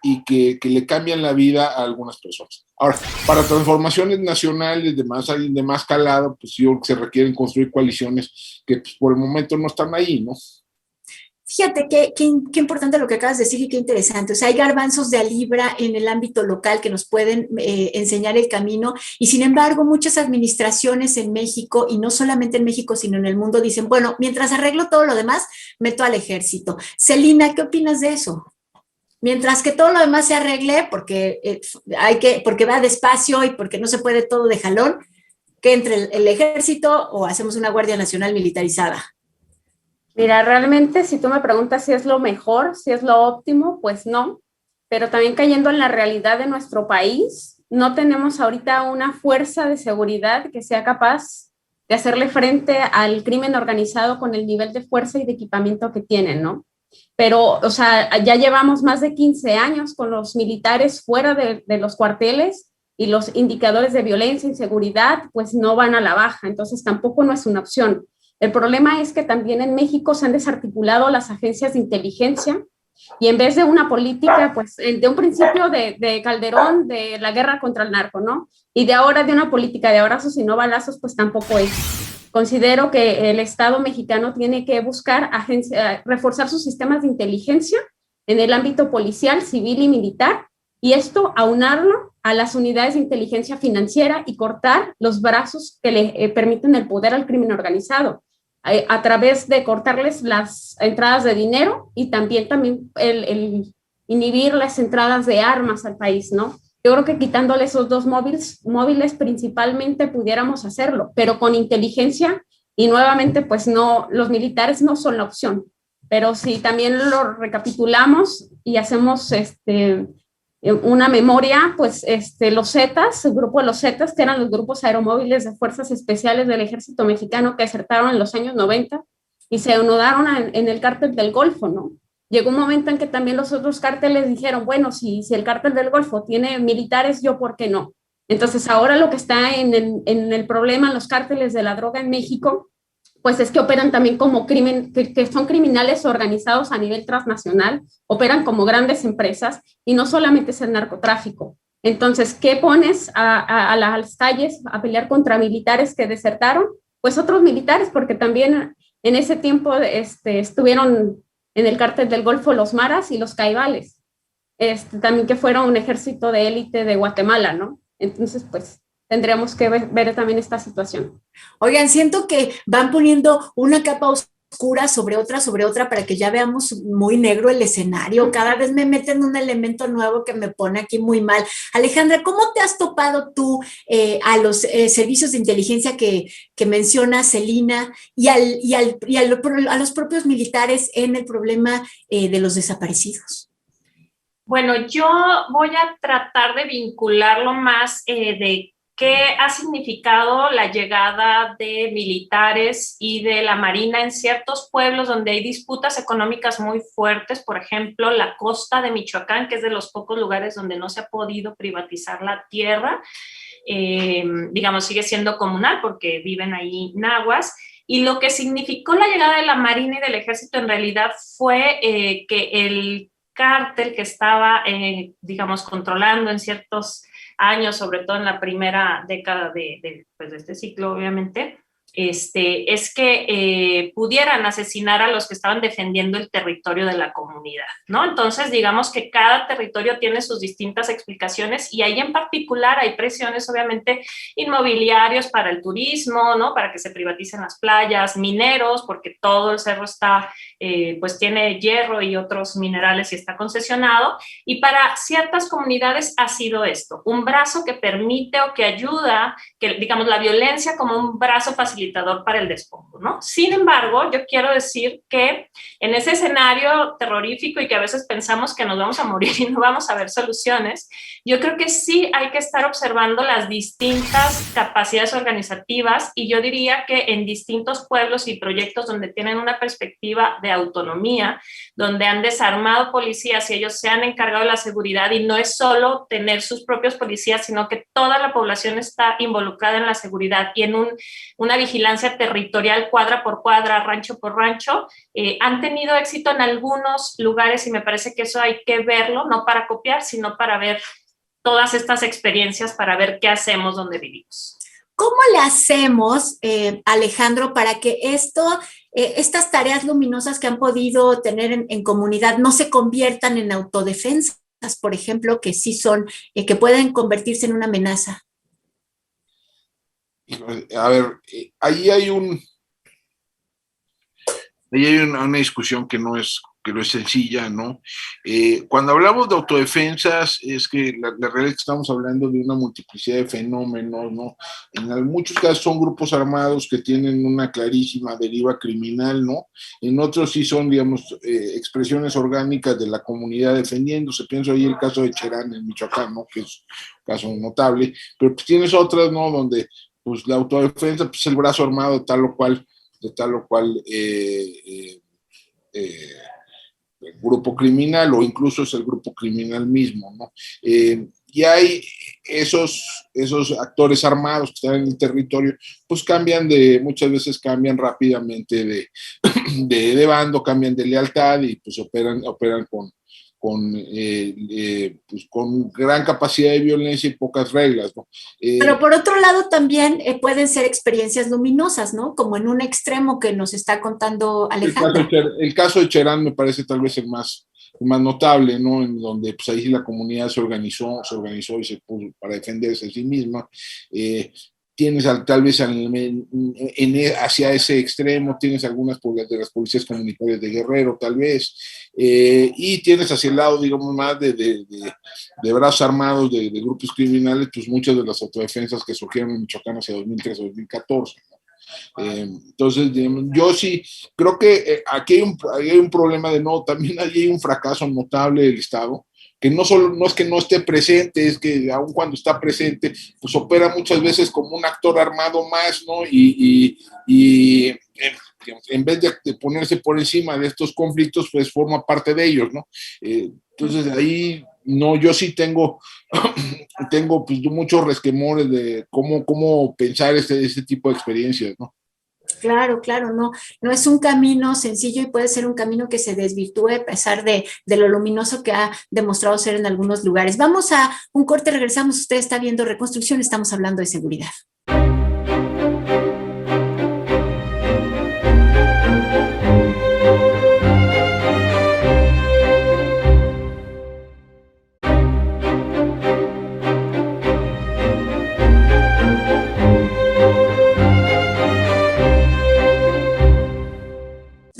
[SPEAKER 3] y que le cambian la vida a algunas personas. Ahora, para transformaciones nacionales de más calado, pues yo creo que se requieren construir coaliciones que pues, por el momento no están ahí, ¿no?
[SPEAKER 1] Fíjate qué importante lo que acabas de decir y qué interesante. O sea, hay garbanzos de a libra en el ámbito local que nos pueden enseñar el camino y sin embargo muchas administraciones en México, y no solamente en México sino en el mundo, dicen, bueno, mientras arreglo todo lo demás, meto al ejército. Celina, ¿qué opinas de eso? Mientras que todo lo demás se arregle porque va despacio y porque no se puede todo de jalón, que entre el ejército o hacemos una Guardia Nacional militarizada.
[SPEAKER 5] Mira, realmente si tú me preguntas si es lo mejor, si es lo óptimo, pues no, pero también cayendo en la realidad de nuestro país, no tenemos ahorita una fuerza de seguridad que sea capaz de hacerle frente al crimen organizado con el nivel de fuerza y de equipamiento que tienen, ¿no? Pero, o sea, ya llevamos más de 15 años con los militares fuera de los cuarteles y los indicadores de violencia e inseguridad pues no van a la baja, entonces tampoco no es una opción. El problema es que también en México se han desarticulado las agencias de inteligencia Y en vez de una política, pues de un principio de Calderón, de la guerra contra el narco, ¿no? Y de ahora de una política de abrazos y no balazos, pues tampoco es. Considero que el Estado mexicano tiene que buscar reforzar sus sistemas de inteligencia en el ámbito policial, civil y militar, y esto aunarlo a las unidades de inteligencia financiera y cortar los brazos que le permiten el poder al crimen organizado, a través de cortarles las entradas de dinero y también el inhibir las entradas de armas al país, ¿no? Yo creo que quitándole esos dos móviles principalmente pudiéramos hacerlo, pero con inteligencia y nuevamente pues no, los militares no son la opción, pero si también lo recapitulamos y hacemos una memoria, pues los Zetas, el grupo de los Zetas, que eran los grupos aeromóviles de fuerzas especiales del ejército mexicano que desertaron en los años 90 y se anudaron en el cártel del Golfo, ¿no? Llegó un momento en que también los otros cárteles dijeron, bueno, si el cártel del Golfo tiene militares, ¿yo por qué no? Entonces ahora lo que está en el problema en los cárteles de la droga en México, pues es que operan también como que son criminales organizados a nivel transnacional, operan como grandes empresas y no solamente es el narcotráfico. Entonces, ¿qué pones a las calles a pelear contra militares que desertaron? Pues otros militares, porque también en ese tiempo estuvieron en el cártel del Golfo los maras y los caibales, también que fueron un ejército de élite de Guatemala, ¿no? Entonces, pues tendríamos que ver también esta situación.
[SPEAKER 1] Oigan, siento que van poniendo una capa oscura sobre otra para que ya veamos muy negro el escenario. Cada vez me meten un elemento nuevo que me pone aquí muy mal. Alejandra, ¿cómo te has topado tú a los servicios de inteligencia que menciona Celina y a los propios militares en el problema de los desaparecidos?
[SPEAKER 2] Bueno, yo voy a tratar de vincularlo más de qué ha significado la llegada de militares y de la Marina en ciertos pueblos donde hay disputas económicas muy fuertes, por ejemplo, la costa de Michoacán, que es de los pocos lugares donde no se ha podido privatizar la tierra, digamos, sigue siendo comunal porque viven ahí nahuas. Y lo que significó la llegada de la Marina y del Ejército en realidad fue que el cártel que estaba, digamos, controlando en ciertos años, sobre todo en la primera década de este ciclo, obviamente, es que pudieran asesinar a los que estaban defendiendo el territorio de la comunidad, ¿no? Entonces, digamos que cada territorio tiene sus distintas explicaciones y ahí en particular hay presiones, obviamente, inmobiliarios para el turismo, ¿no? Para que se privaticen las playas, mineros, porque todo el cerro está, pues tiene hierro y otros minerales y está concesionado, y para ciertas comunidades ha sido esto, un brazo que permite o que ayuda, que digamos la violencia como un brazo facilitador para el despojo, ¿no? Sin embargo, yo quiero decir que en ese escenario terrorífico y que a veces pensamos que nos vamos a morir y no vamos a ver soluciones, yo creo que sí hay que estar observando las distintas capacidades organizativas y yo diría que en distintos pueblos y proyectos donde tienen una perspectiva de autonomía, donde han desarmado policías y ellos se han encargado de la seguridad y no es solo tener sus propios policías, sino que toda la población está involucrada en la seguridad y en una vigilancia territorial cuadra por cuadra, rancho por rancho, han tenido éxito en algunos lugares y me parece que eso hay que verlo, no para copiar, sino para ver todas estas experiencias, para ver qué hacemos donde vivimos.
[SPEAKER 1] ¿Cómo le hacemos, Alejandro, para que estas tareas luminosas que han podido tener en comunidad no se conviertan en autodefensas, por ejemplo, que sí son, que pueden convertirse en una amenaza?
[SPEAKER 3] A ver, ahí hay una discusión que no es sencilla, ¿no? Cuando hablamos de autodefensas, es que la realidad es que estamos hablando de una multiplicidad de fenómenos, ¿no? En muchos casos son grupos armados que tienen una clarísima deriva criminal, ¿no? En otros sí son, digamos, expresiones orgánicas de la comunidad defendiéndose. Pienso ahí el caso de Cherán en Michoacán, ¿no? Que es un caso notable, pero pues tienes otras, ¿no? Donde pues la autodefensa pues, es el brazo armado de tal o cual el grupo criminal o incluso es el grupo criminal mismo, ¿no? Y hay esos actores armados que están en el territorio, pues muchas veces cambian rápidamente de bando, cambian de lealtad y pues operan pues con gran capacidad de violencia y pocas reglas, ¿no?
[SPEAKER 1] Pero por otro lado también pueden ser experiencias luminosas, ¿no? Como en un extremo que nos está contando Alejandra.
[SPEAKER 3] El caso de Cherán me parece tal vez el más notable, ¿no? En donde pues ahí la comunidad se organizó y se puso para defenderse a sí misma. Tienes tal vez hacia ese extremo, tienes algunas de las policías comunitarias de Guerrero, tal vez, y tienes hacia el lado, digamos, más de brazos armados, de grupos criminales, pues muchas de las autodefensas que surgieron en Michoacán hacia 2013-2014, ¿no? Entonces, yo sí creo que aquí hay un problema también hay un fracaso notable del Estado, que no es que no esté presente, es que aun cuando está presente, pues opera muchas veces como un actor armado más, ¿no? Y en vez de ponerse por encima de estos conflictos, pues forma parte de ellos, ¿no? Entonces ahí, no, yo sí tengo pues muchos resquemores de cómo pensar este tipo de experiencias, ¿no?
[SPEAKER 1] Claro, no es un camino sencillo y puede ser un camino que se desvirtúe a pesar de lo luminoso que ha demostrado ser en algunos lugares. Vamos a un corte, regresamos. Usted está viendo Reconstrucción, estamos hablando de seguridad.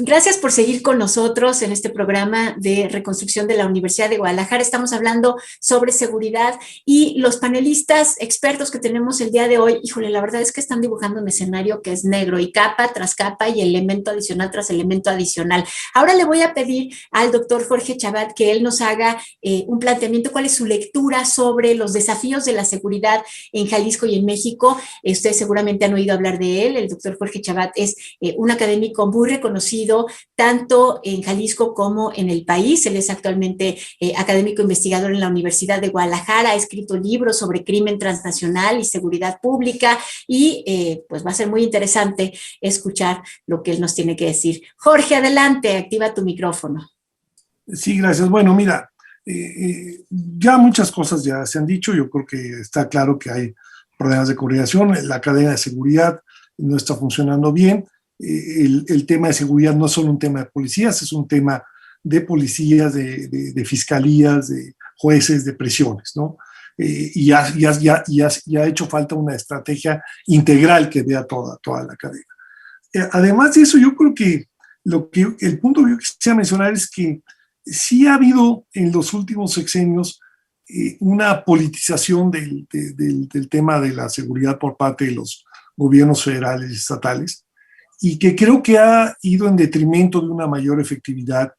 [SPEAKER 1] Gracias por seguir con nosotros en este programa de Reconstrucción de la Universidad de Guadalajara. Estamos hablando sobre seguridad y los panelistas expertos que tenemos el día de hoy, híjole, la verdad es que están dibujando un escenario que es negro y capa tras capa y elemento adicional tras elemento adicional. Ahora le voy a pedir al doctor Jorge Chabat que él nos haga un planteamiento, cuál es su lectura sobre los desafíos de la seguridad en Jalisco y en México. Ustedes seguramente han oído hablar de él. El doctor Jorge Chabat es un académico muy reconocido tanto en Jalisco como en el país. Él es actualmente académico investigador en la Universidad de Guadalajara, ha escrito libros sobre crimen transnacional y seguridad pública y pues va a ser muy interesante escuchar lo que él nos tiene que decir. Jorge, adelante, activa tu micrófono.
[SPEAKER 4] Sí, gracias. Bueno, mira, ya muchas cosas ya se han dicho. Yo creo que está claro que hay problemas de coordinación, la cadena de seguridad no está funcionando bien. El tema de seguridad no es solo un tema de policías, es un tema de policías, de fiscalías, de jueces, de prisiones, ¿no? Y ya ha hecho falta una estrategia integral que vea toda la cadena. Además de eso, yo creo que el punto que yo quisiera mencionar es que sí ha habido en los últimos sexenios una politización del tema de la seguridad por parte de los gobiernos federales y estatales, y que creo que ha ido en detrimento de una mayor efectividad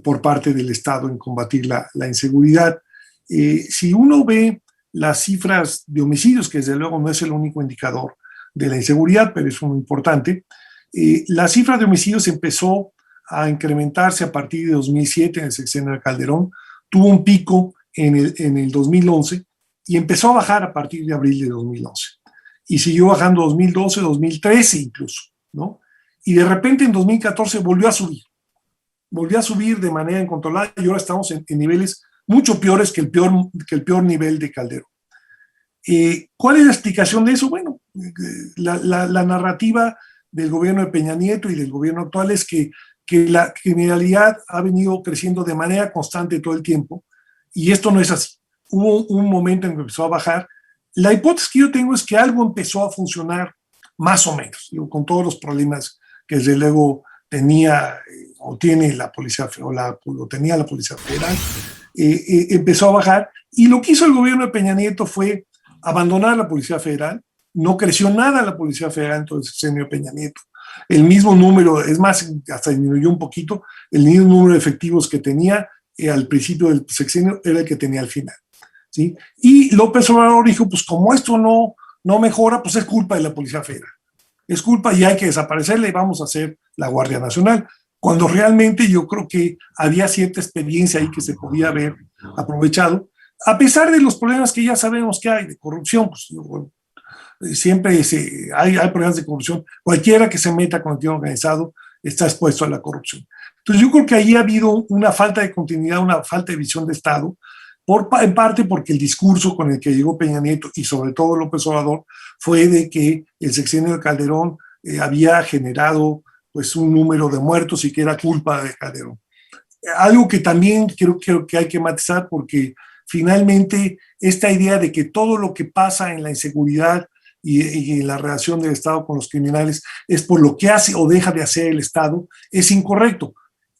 [SPEAKER 4] por parte del Estado en combatir la inseguridad. Si uno ve las cifras de homicidios, que desde luego no es el único indicador de la inseguridad, pero es uno importante, la cifra de homicidios empezó a incrementarse a partir de 2007, en el sexenio de Calderón, tuvo un pico en el 2011 y empezó a bajar a partir de abril de 2011. Y siguió bajando 2012, 2013 incluso, ¿no? Y de repente en 2014 volvió a subir de manera incontrolada y ahora estamos en niveles mucho peores que el peor nivel de Calderón. ¿Cuál es la explicación de eso? Bueno, la narrativa del gobierno de Peña Nieto y del gobierno actual es que la criminalidad ha venido creciendo de manera constante todo el tiempo y esto no es así. Hubo un momento en que empezó a bajar. La hipótesis que yo tengo es que algo empezó a funcionar más o menos, con todos los problemas que desde luego tenía o tiene la policía o tenía la Policía Federal, empezó a bajar y lo que hizo el gobierno de Peña Nieto fue abandonar la Policía Federal. No creció nada la Policía Federal en todo el sexenio de Peña Nieto. El mismo número, es más, hasta disminuyó un poquito, el mismo número de efectivos que tenía al principio del sexenio era el que tenía al final, ¿sí? Y López Obrador dijo, pues como esto no mejora, pues es culpa de la Policía Federal. Es culpa y hay que desaparecerla y vamos a hacer la Guardia Nacional. Cuando realmente yo creo que había cierta experiencia ahí que se podía haber aprovechado. A pesar de los problemas que ya sabemos que hay de corrupción, pues siempre hay problemas de corrupción. Cualquiera que se meta con el crimen organizado está expuesto a la corrupción. Entonces yo creo que ahí ha habido una falta de continuidad, una falta de visión de Estado, en parte porque el discurso con el que llegó Peña Nieto y sobre todo López Obrador fue de que el sexenio de Calderón había generado pues un número de muertos y que era culpa de Calderón. Algo que también creo que hay que matizar, porque finalmente esta idea de que todo lo que pasa en la inseguridad y en la relación del Estado con los criminales es por lo que hace o deja de hacer el Estado es incorrecto.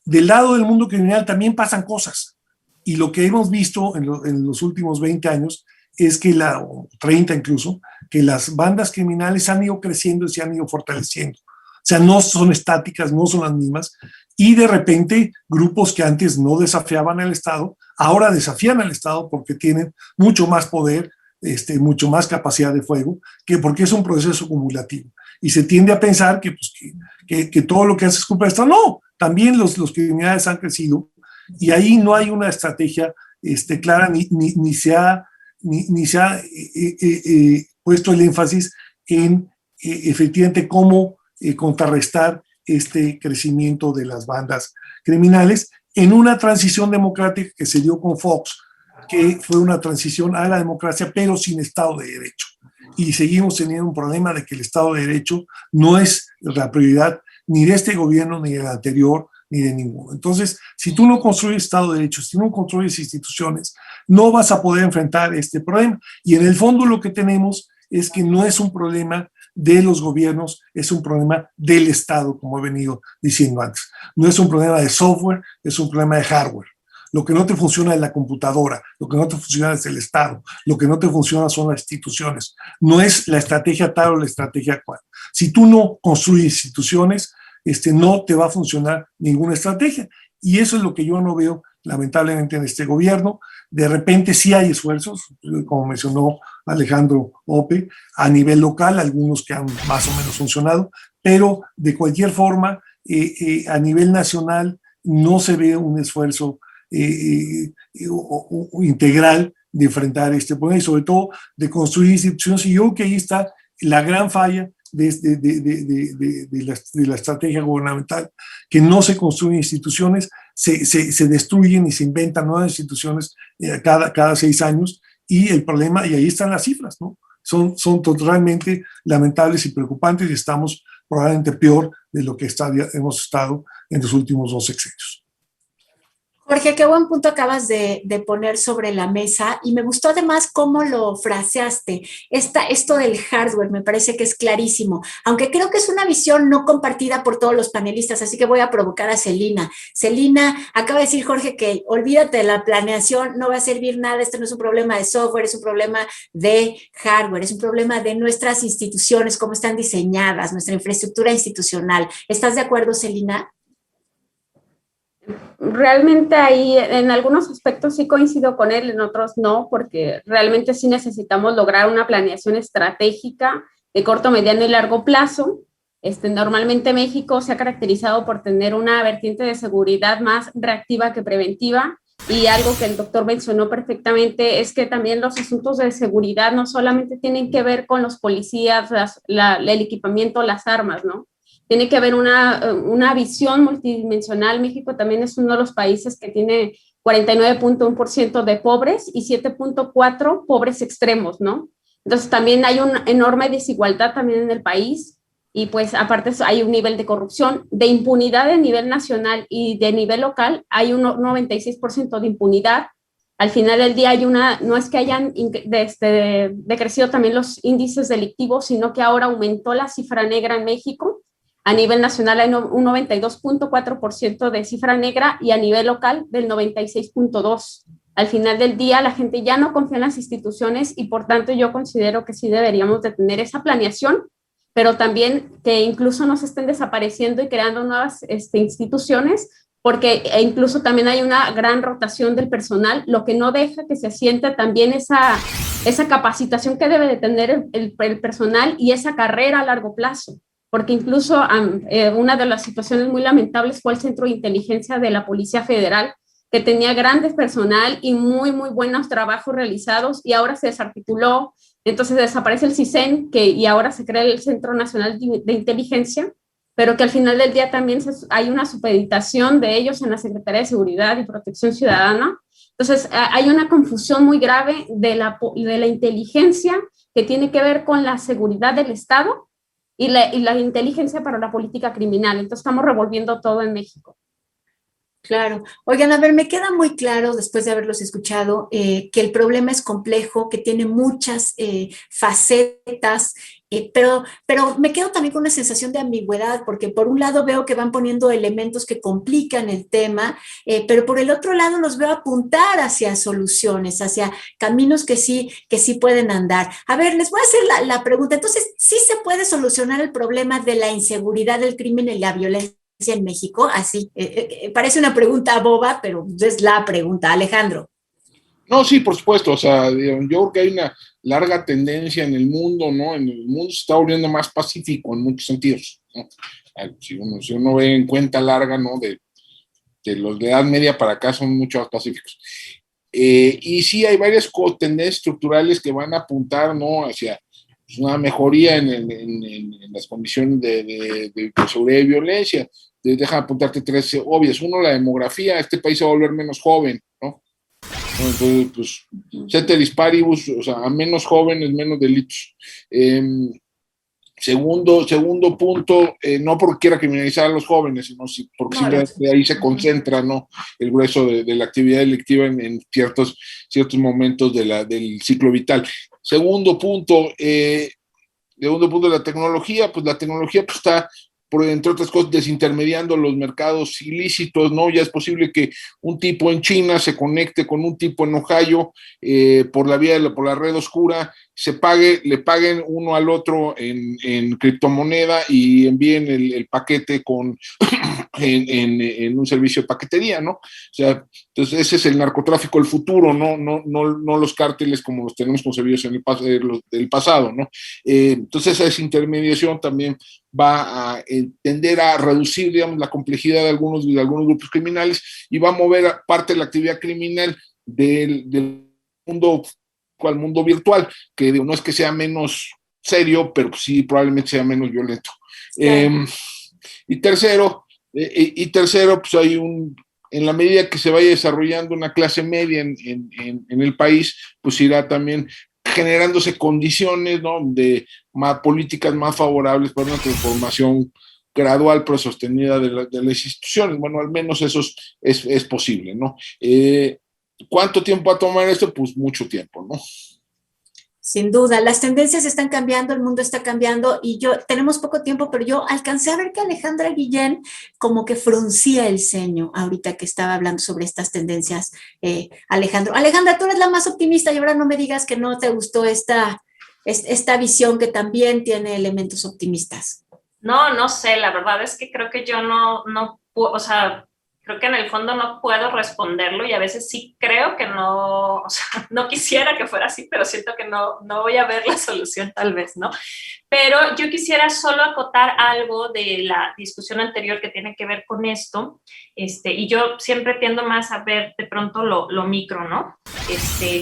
[SPEAKER 4] Del lado del mundo criminal también pasan cosas, y lo que hemos visto en los últimos 20 años es que, o 30 incluso, que las bandas criminales han ido creciendo y se han ido fortaleciendo. O sea, no son estáticas, no son las mismas, y de repente grupos que antes no desafiaban al Estado, ahora desafían al Estado porque tienen mucho más poder, mucho más capacidad de fuego, porque es un proceso acumulativo. Y se tiende a pensar que todo lo que hace es culpa del Estado. No, también los criminales han crecido, y ahí no hay una estrategia clara, ni se ha puesto el énfasis en efectivamente cómo contrarrestar este crecimiento de las bandas criminales en una transición democrática que se dio con Fox, que fue una transición a la democracia, pero sin Estado de Derecho. Y seguimos teniendo un problema de que el Estado de Derecho no es la prioridad ni de este gobierno, ni del anterior, ni de ninguno. Entonces, si tú no construyes Estado de Derecho, si no construyes instituciones, no vas a poder enfrentar este problema. Y en el fondo lo que tenemos es que no es un problema de los gobiernos, es un problema del Estado, como he venido diciendo antes. No es un problema de software, es un problema de hardware. Lo que no te funciona es la computadora, lo que no te funciona es el Estado, lo que no te funciona son las instituciones. No es la estrategia tal o la estrategia cual. Si tú no construyes instituciones, no te va a funcionar ninguna estrategia. Y eso es lo que yo no veo, lamentablemente, en este gobierno. De repente sí hay esfuerzos, como mencionó Alejandro Ope, a nivel local, algunos que han más o menos funcionado, pero de cualquier forma, a nivel nacional no se ve un esfuerzo integral de enfrentar este problema y sobre todo de construir instituciones. Y yo creo que ahí está la gran falla de la estrategia gubernamental, que no se construyen instituciones, se destruyen y se inventan nuevas instituciones cada 6 años, y el problema, y ahí están las cifras, ¿no? Son totalmente lamentables y preocupantes, y estamos probablemente peor de lo que hemos estado en los últimos 2 sexenios.
[SPEAKER 1] Jorge, qué buen punto acabas de poner sobre la mesa, y me gustó además cómo lo fraseaste. Esto del hardware me parece que es clarísimo, aunque creo que es una visión no compartida por todos los panelistas, así que voy a provocar a Celina. Celina, acaba de decir Jorge que olvídate de la planeación, no va a servir nada, esto no es un problema de software, es un problema de hardware, es un problema de nuestras instituciones, cómo están diseñadas, nuestra infraestructura institucional. ¿Estás de acuerdo, Celina?
[SPEAKER 5] Realmente ahí en algunos aspectos sí coincido con él, en otros no, porque realmente sí necesitamos lograr una planeación estratégica de corto, mediano y largo plazo. Normalmente México se ha caracterizado por tener una vertiente de seguridad más reactiva que preventiva, y algo que el doctor mencionó perfectamente es que también los asuntos de seguridad no solamente tienen que ver con los policías, el equipamiento, las armas, ¿no? Tiene que haber una visión multidimensional. México también es uno de los países que tiene 49.1% de pobres y 7.4% pobres extremos, ¿no? Entonces también hay una enorme desigualdad también en el país, y pues aparte hay un nivel de corrupción, de impunidad a nivel nacional y de nivel local, hay un 96% de impunidad. Al final del día no es que hayan decrecido también los índices delictivos, sino que ahora aumentó la cifra negra en México. A nivel nacional hay un 92.4% de cifra negra, y a nivel local del 96.2%. Al final del día la gente ya no confía en las instituciones, y por tanto yo considero que sí deberíamos de tener esa planeación, pero también que incluso no se estén desapareciendo y creando nuevas instituciones, porque incluso también hay una gran rotación del personal, lo que no deja que se asiente también esa capacitación que debe de tener el personal y esa carrera a largo plazo. Porque incluso una de las situaciones muy lamentables fue el Centro de Inteligencia de la Policía Federal, que tenía grandes personal y muy, muy buenos trabajos realizados, y ahora se desarticuló. Entonces desaparece el CISEN, y ahora se crea el Centro Nacional de Inteligencia, pero que al final del día también hay una supeditación de ellos en la Secretaría de Seguridad y Protección Ciudadana. Entonces hay una confusión muy grave de la inteligencia que tiene que ver con la seguridad del Estado y la inteligencia para la política criminal. Entonces estamos revolviendo todo en México.
[SPEAKER 1] Claro. Oigan, a ver, me queda muy claro, después de haberlos escuchado, que el problema es complejo, que tiene muchas facetas, pero me quedo también con una sensación de ambigüedad, porque por un lado veo que van poniendo elementos que complican el tema, pero por el otro lado los veo apuntar hacia soluciones, hacia caminos que sí pueden andar. A ver, les voy a hacer la pregunta. Entonces, ¿sí se puede solucionar el problema de la inseguridad, del crimen y la violencia en México? Así, parece una pregunta boba, pero es la pregunta. Alejandro.
[SPEAKER 3] No, sí, por supuesto, o sea, yo creo que hay una larga tendencia en el mundo, ¿no? En el mundo se está volviendo más pacífico en muchos sentidos, ¿no? Si uno ve en cuenta larga, ¿no? De los de edad media para acá son mucho más pacíficos. Y sí, hay varias tendencias estructurales que van a apuntar, ¿no? Hacia una mejoría en las condiciones de seguridad y violencia. Deja apuntarte tres obvias. Uno, la demografía. Este país se va a volver menos joven, ¿no? Entonces, pues, ceteris paribus, o sea, a menos jóvenes, menos delitos. Segundo punto, no porque quiera criminalizar a los jóvenes, sino porque simplemente ahí se concentra, ¿no? El grueso de la actividad delictiva en ciertos momentos del ciclo vital. Segundo punto, la tecnología, pues la tecnología pues, está, entre otras cosas, desintermediando los mercados ilícitos, ¿no? Ya es posible que un tipo en China se conecte con un tipo en Ohio por la red oscura, le paguen uno al otro en criptomoneda y envíen el paquete en un servicio de paquetería, ¿no? O sea, entonces ese es el narcotráfico del futuro, no los cárteles como los tenemos concebidos en el pasado, ¿no? Entonces esa desintermediación también va a tender a reducir, digamos, la complejidad de algunos grupos criminales y va a mover parte de la actividad criminal del mundo al mundo virtual, que digo, no es que sea menos serio, pero sí probablemente sea menos violento. Y tercero, pues hay en la medida que se vaya desarrollando una clase media en el país, pues irá también generándose condiciones, ¿no? De políticas más favorables para una transformación gradual pero sostenida de las instituciones. Bueno, al menos eso es posible, ¿no? ¿Cuánto tiempo va a tomar esto? Pues mucho tiempo, ¿no?
[SPEAKER 1] Sin duda, las tendencias están cambiando, el mundo está cambiando y tenemos poco tiempo, pero yo alcancé a ver que Alejandra Guillén como que fruncía el ceño ahorita que estaba hablando sobre estas tendencias, Alejandra, tú eres la más optimista y ahora no me digas que no te gustó esta visión que también tiene elementos optimistas.
[SPEAKER 2] No sé, la verdad es que creo que yo no o sea, creo que en el fondo no puedo responderlo y a veces sí creo que no, o sea, no quisiera que fuera así, pero siento que no voy a ver la solución tal vez, ¿no? Pero yo quisiera solo acotar algo de la discusión anterior que tiene que ver con esto, y yo siempre tiendo más a ver de pronto lo micro, ¿no?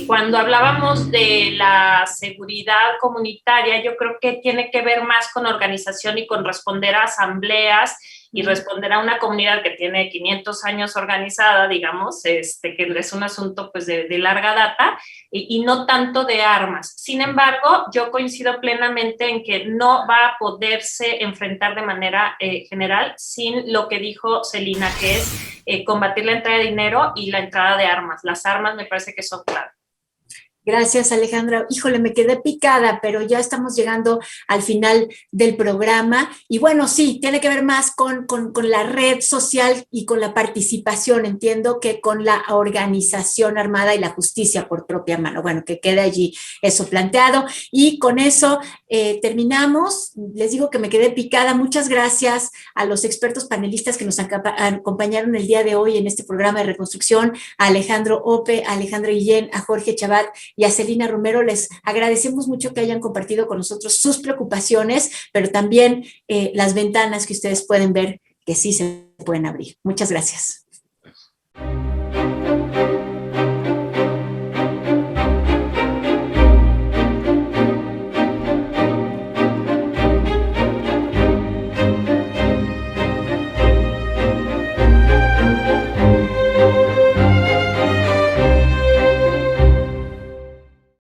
[SPEAKER 2] Cuando hablábamos de la seguridad comunitaria, yo creo que tiene que ver más con organización y con responder a asambleas y responder a una comunidad que tiene 500 años organizada, digamos, que es un asunto pues de larga data y no tanto de armas. Sin embargo, yo coincido plenamente en que no va a poderse enfrentar de manera general sin lo que dijo Celina, que es combatir la entrada de dinero y la entrada de armas. Las armas me parece que son clave.
[SPEAKER 1] Gracias, Alejandra. Híjole, me quedé picada, pero ya estamos llegando al final del programa. Y bueno, sí, tiene que ver más con la red social y con la participación, entiendo, que con la organización armada y la justicia por propia mano. Bueno, que quede allí eso planteado. Y con eso terminamos. Les digo que me quedé picada. Muchas gracias a los expertos panelistas que nos acompañaron el día de hoy en este programa de reconstrucción, a Alejandro Ope, a Alejandra Guillén, a Jorge Chabat y a Celina Romero. Les agradecemos mucho que hayan compartido con nosotros sus preocupaciones, pero también las ventanas que ustedes pueden ver que sí se pueden abrir. Muchas gracias.